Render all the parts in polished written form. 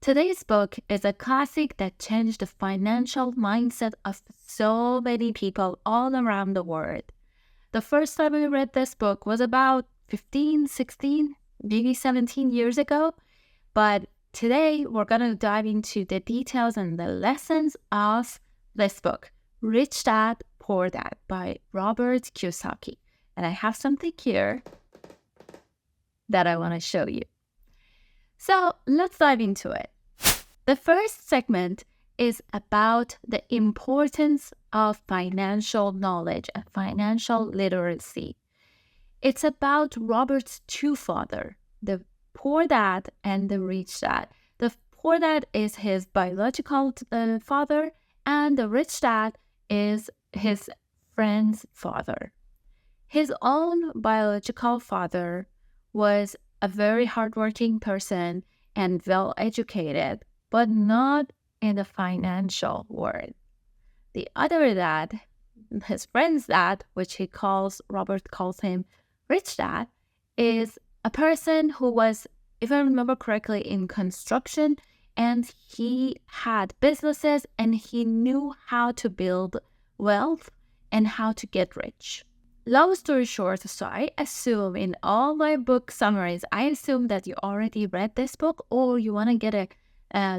Today's book is a classic that changed the financial mindset of so many people all around the world. The first time I read this book was about 15, 16, maybe 17 years ago. But today we're going to dive into the details and the lessons of this book, Rich Dad, Poor Dad by Robert Kiyosaki. And I have something here that I want to show you. So let's dive into it. The first segment is about the importance of financial knowledge and financial literacy. It's about Robert's two fathers, the poor dad and the rich dad. The poor dad is his biological father, and the rich dad is his friend's father. His own biological father was a very hardworking person and well-educated, but not in the financial world. The other dad, his friend's dad, which Robert calls him Rich Dad, is a person who was, if I remember correctly, in construction, and he had businesses and he knew how to build wealth and how to get rich. Long story short, so I assume in all my book summaries, I assume that you already read this book or you want to get a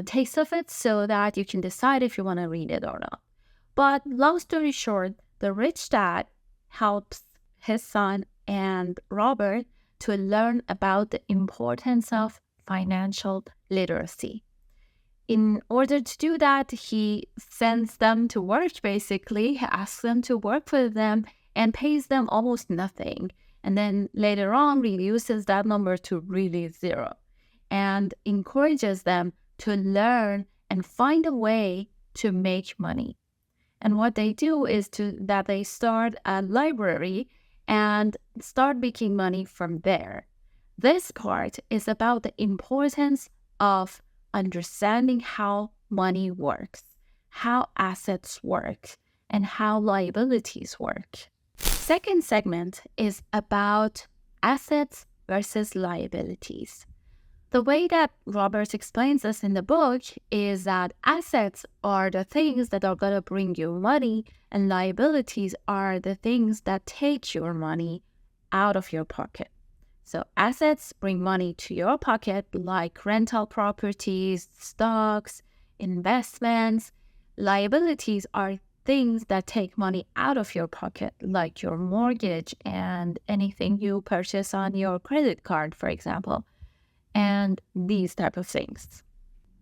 taste of it so that you can decide if you want to read it or not. But long story short, the rich dad helps his son and Robert to learn about the importance of financial literacy. In order to do that, he sends them to work, basically. He asks them to work for them and pays them almost nothing. And then later on, reduces that number to really zero and encourages them to learn and find a way to make money. And what they do is that they start a library and start making money from there. This part is about the importance of understanding how money works, how assets work, and how liabilities work. Second segment is about assets versus liabilities. The way that Robert explains this in the book is that assets are the things that are going to bring you money, and liabilities are the things that take your money out of your pocket. So assets bring money to your pocket, like rental properties, stocks, investments. Liabilities are things that take money out of your pocket, like your mortgage and anything you purchase on your credit card, for example, and these type of things.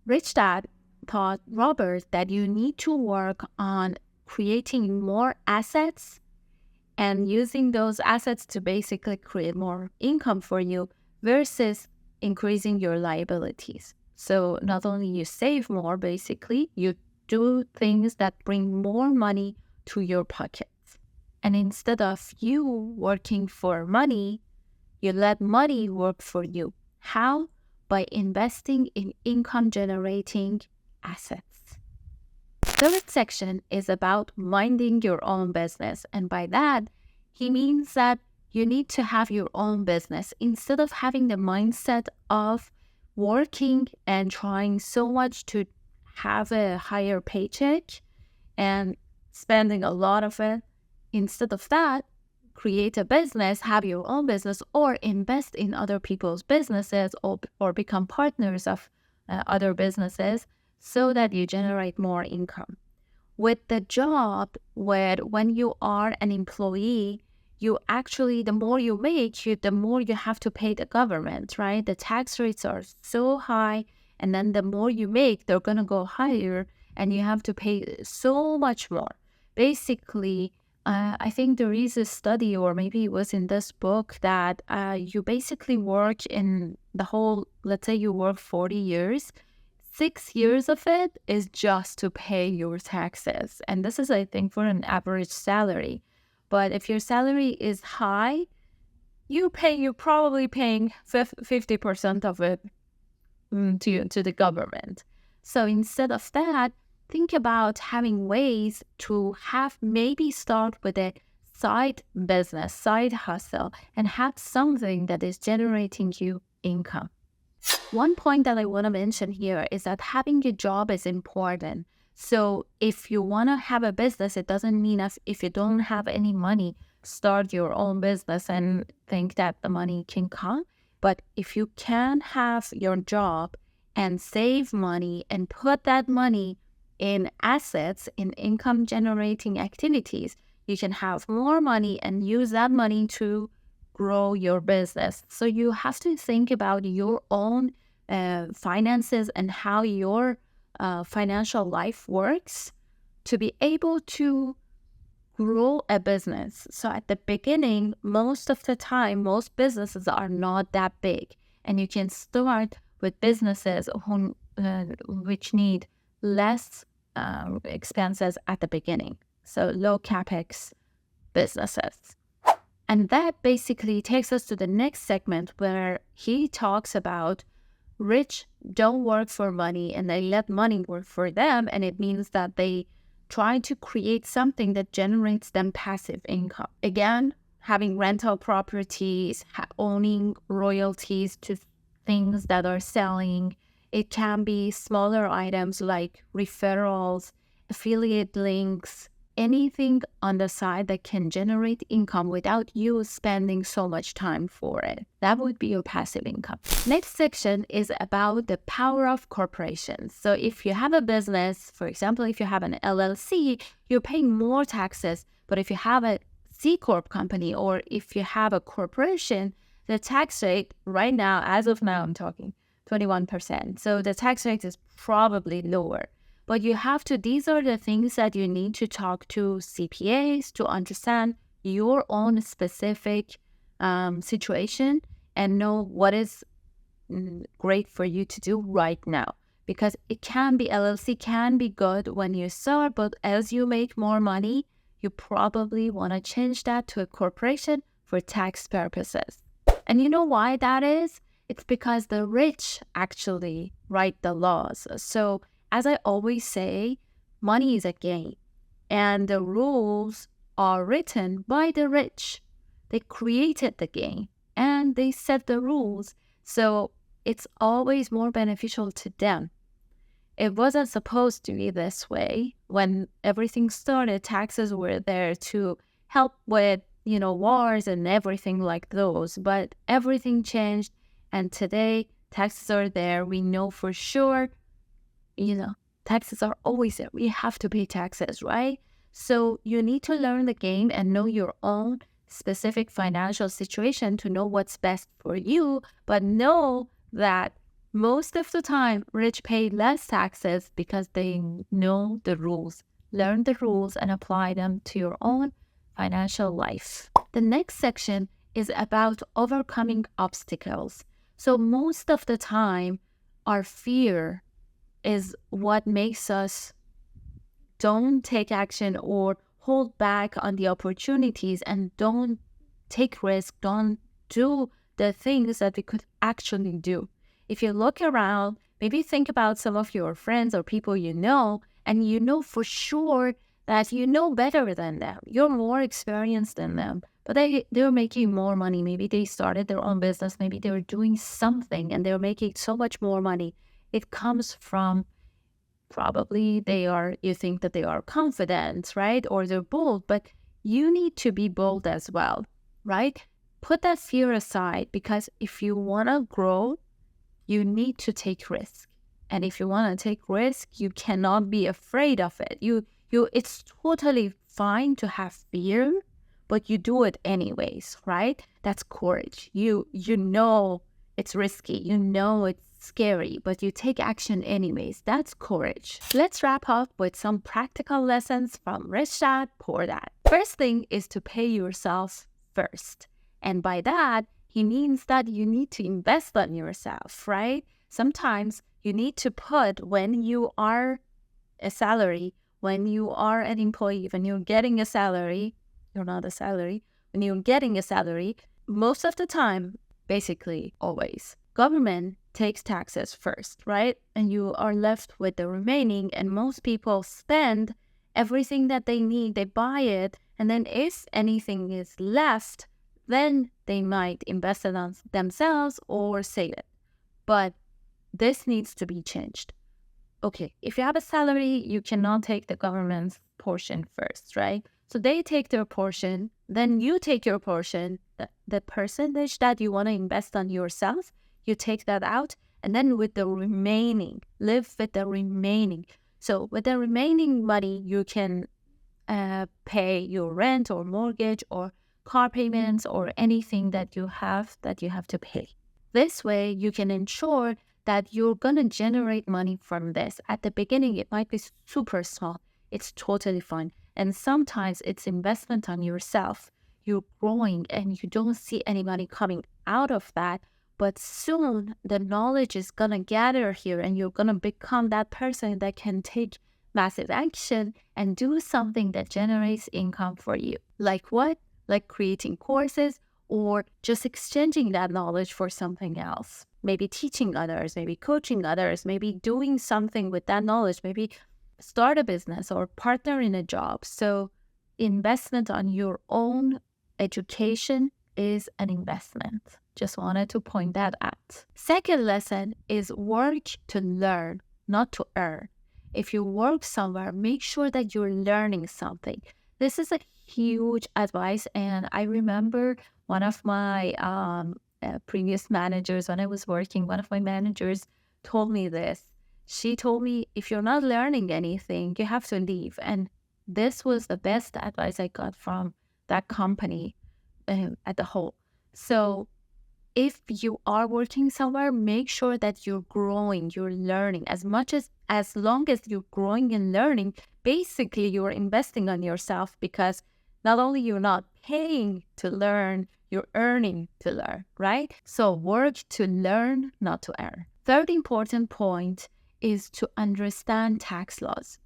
Rich Dad taught Robert that you need to work on creating more assets and using those assets to basically create more income for you versus increasing your liabilities. So not only you save more, basically, you do things that bring more money to your pockets. And instead of you working for money, you let money work for you. How? By investing in income-generating assets. Third section is about minding your own business. And by that, he means that you need to have your own business instead of having the mindset of working and trying so much to have a higher paycheck and spending a lot of it. Instead of that, create a business, have your own business, or invest in other people's businesses or become partners of other businesses so that you generate more income. With the job, when you are an employee, you actually, the more you make, the more you have to pay the government, right? The tax rates are so high, and then the more you make, they're going to go higher, and you have to pay so much more. Basically, I think there is a study, or maybe it was in this book, that you basically work in the whole, let's say you work 40 years, 6 years of it is just to pay your taxes. And this is, I think, for an average salary. But if your salary is high, you're probably paying 50% of it to the government. So instead of that, think about having ways to maybe start with a side business, side hustle, and have something that is generating you income. One point that I want to mention here is that having a job is important. So if you want to have a business, it doesn't mean if you don't have any money, start your own business and think that the money can come. But if you can have your job and save money and put that money in assets, in income generating activities, you can have more money and use that money to grow your business. So you have to think about your own finances and how your financial life works to be able to grow a business. So at the beginning, most of the time, most businesses are not that big, and you can start with businesses which need less expenses at the beginning. So low capex businesses. And that basically takes us to the next segment where he talks about rich don't work for money and they let money work for them. And it means that they try to create something that generates them passive income. Again, having rental properties, owning royalties to things that are selling. It can be smaller items like referrals, affiliate links, anything on the side that can generate income without you spending so much time for it. That would be your passive income. Next section is about the power of corporations. So if you have a business, for example, if you have an LLC, you're paying more taxes. But if you have a C Corp company or if you have a corporation, the tax rate right now, as of now, I'm talking 21%. So the tax rate is probably lower. But you have to, these are the things that you need to talk to CPAs to understand your own specific situation and know what is great for you to do right now. Because it can be, LLC can be good when you start, but as you make more money, you probably want to change that to a corporation for tax purposes. And you know why that is? It's because the rich actually write the laws. So as I always say, money is a game, and the rules are written by the rich. They created the game and they set the rules. So it's always more beneficial to them. It wasn't supposed to be this way. When everything started, taxes were there to help with, wars and everything like those. But everything changed, and today taxes are there. We know for sure, taxes are always there. We have to pay taxes, right? So you need to learn the game and know your own specific financial situation to know what's best for you, but know that most of the time, rich pay less taxes because they know the rules. Learn the rules and apply them to your own financial life. The next section is about overcoming obstacles. So most of the time, our fear is what makes us don't take action or hold back on the opportunities and don't take risk, don't do the things that we could actually do. If you look around, maybe think about some of your friends or people you know, and you know for sure that you know better than them. You're more experienced than them, but they're making more money. Maybe they started their own business. Maybe they're doing something and they're making so much more money. It comes from probably you think that they are confident, right? Or they're bold, but you need to be bold as well, right? Put that fear aside, because if you want to grow, you need to take risk. And if you want to take risk, you cannot be afraid of it. It's totally fine to have fear, but you do it anyways, right? That's courage. You know it's risky. You know it's scary, but you take action anyways. That's courage. Let's wrap up with some practical lessons from Roshed Pordat. First thing is to pay yourself first. And by that, he means that you need to invest on yourself, right? Sometimes you need to put, when you are a salary, when you are an employee, when you're getting a salary, you're not a salary, when you're getting a salary, most of the time, basically always, government takes taxes first, right? And you are left with the remaining, and most people spend everything that they need, they buy it, and then if anything is left, then they might invest it on themselves or save it. But this needs to be changed. Okay, if you have a salary, you cannot take the government's portion first, right? So they take their portion, then you take your portion, the percentage that you want to invest on yourself, you take that out, and then with the remaining, live with the remaining. So with the remaining money, you can pay your rent or mortgage or car payments or anything that you have to pay. This way, you can ensure that you're going to generate money from this. At the beginning, it might be super small. It's totally fine. And sometimes it's investment on yourself. You're growing and you don't see any money coming out of that. But soon the knowledge is going to gather here and you're going to become that person that can take massive action and do something that generates income for you. Like what? Like creating courses or just exchanging that knowledge for something else. Maybe teaching others, maybe coaching others, maybe doing something with that knowledge, maybe start a business or partner in a job. So investment on your own education is an investment. Just wanted to point that out. Second lesson is work to learn, not to earn. If you work somewhere, make sure that you're learning something. This is a huge advice. And I remember one of my previous managers, when I was working, one of my managers told me this. She told me, if you're not learning anything, you have to leave. And this was the best advice I got from that company at the whole. So if you are working somewhere, make sure that you're growing, you're learning. As long as you're growing and learning, basically you're investing on yourself, because not only you're not paying to learn, you're earning to learn, right? So work to learn, not to earn. Third important point is to understand tax laws.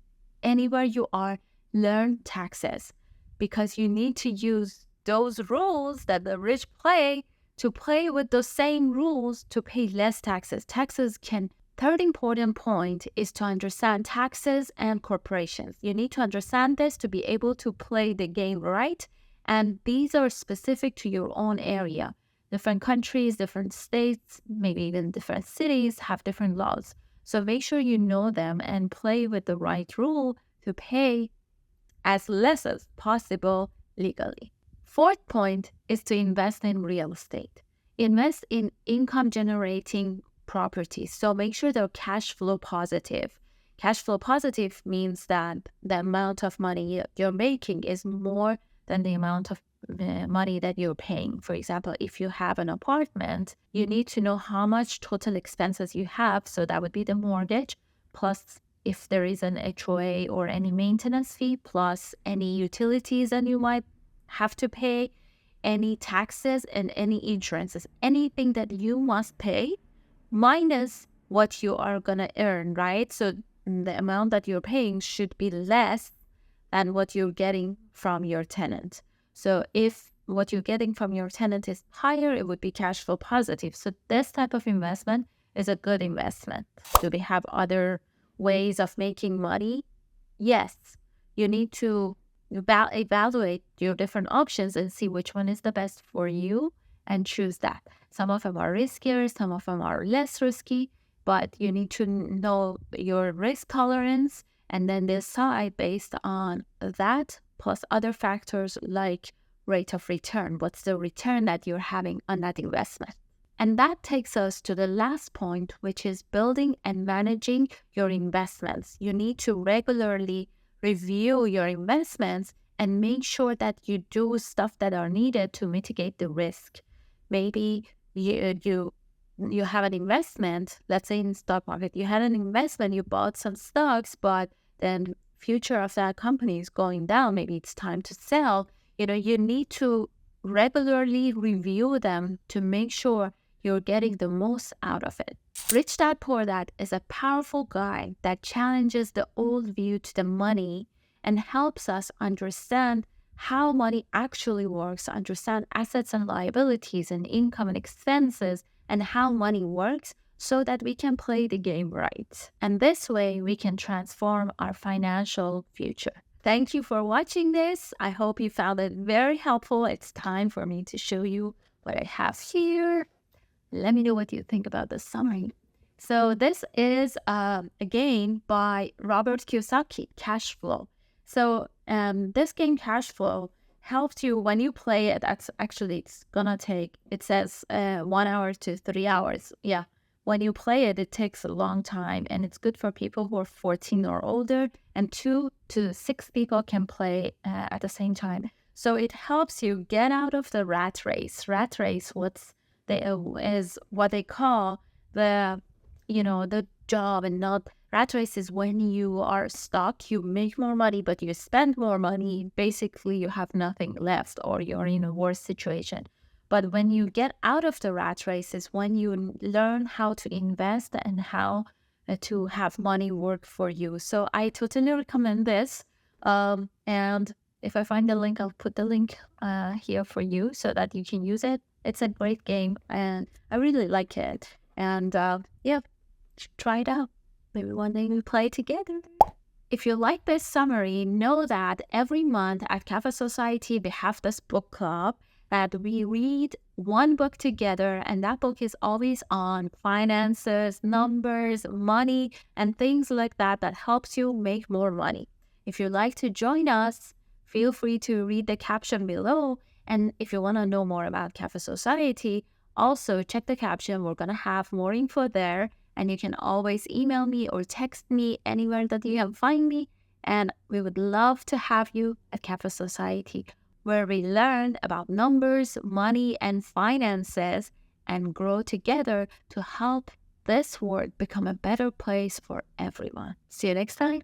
Anywhere you are, learn taxes, because you need to use those rules that the rich play to play with those same rules to pay less taxes. Third important point is to understand taxes and corporations. You need to understand this to be able to play the game right. And these are specific to your own area. Different countries, different states, maybe even different cities have different laws. So make sure you know them and play with the right rule to pay as less as possible legally. Fourth point is to invest in real estate. Invest in income-generating properties. So make sure they're cash flow positive. Cash flow positive means that the amount of money you're making is more than the amount of money that you're paying. For example, if you have an apartment, you need to know how much total expenses you have. So that would be the mortgage, plus if there is an HOA or any maintenance fee, plus any utilities that you might have to pay, any taxes and any insurances, anything that you must pay minus what you are going to earn, right? So the amount that you're paying should be less than what you're getting from your tenant. So if what you're getting from your tenant is higher, it would be cash flow positive. So this type of investment is a good investment. Do they have other ways of making money? Yes. You need to evaluate your different options and see which one is the best for you and choose that. Some of them are riskier, some of them are less risky, but you need to know your risk tolerance and then decide based on that plus other factors like rate of return. What's the return that you're having on that investment? And that takes us to the last point, which is building and managing your investments. You need to regularly review your investments and make sure that you do stuff that are needed to mitigate the risk. Maybe you have an investment, let's say in stock market, you had an investment, you bought some stocks, but then future of that company is going down. Maybe it's time to sell. You need to regularly review them to make sure you're getting the most out of it. Rich Dad Poor Dad is a powerful guide that challenges the old view to the money and helps us understand how money actually works, understand assets and liabilities and income and expenses and how money works so that we can play the game right. And this way we can transform our financial future. Thank you for watching this. I hope you found it very helpful. It's time for me to show you what I have here. Let me know what you think about the summary. So this is a game by Robert Kiyosaki, Cash Flow. So this game, Cash Flow, helps you when you play it. Actually, it's gonna take. It says 1 hour to 3 hours. Yeah, when you play it, it takes a long time, and it's good for people who are 14 or older, and 2 to 6 people can play at the same time. So it helps you get out of the rat race. Rat race, is what they call the the job, and not rat race is when you are stuck, you make more money but you spend more money, basically you have nothing left, or you're in a worse situation. But when you get out of the rat race is when you learn how to invest and how to have money work for you. So I totally recommend this. And if I find the link, I'll put the link here for you so that you can use it. It's a great game and I really like it. And yeah, try it out. Maybe one day we play together. If you like this summary, know that every month at Cafe Society, we have this book club that we read one book together, and that book is always on finances, numbers, money, and things like that that helps you make more money. If you'd like to join us, feel free to read the caption below. And if you want to know more about Cafe Society, also check the caption. We're going to have more info there. And you can always email me or text me anywhere that you can find me. And we would love to have you at Cafe Society, where we learn about numbers, money, and finances and grow together to help this world become a better place for everyone. See you next time.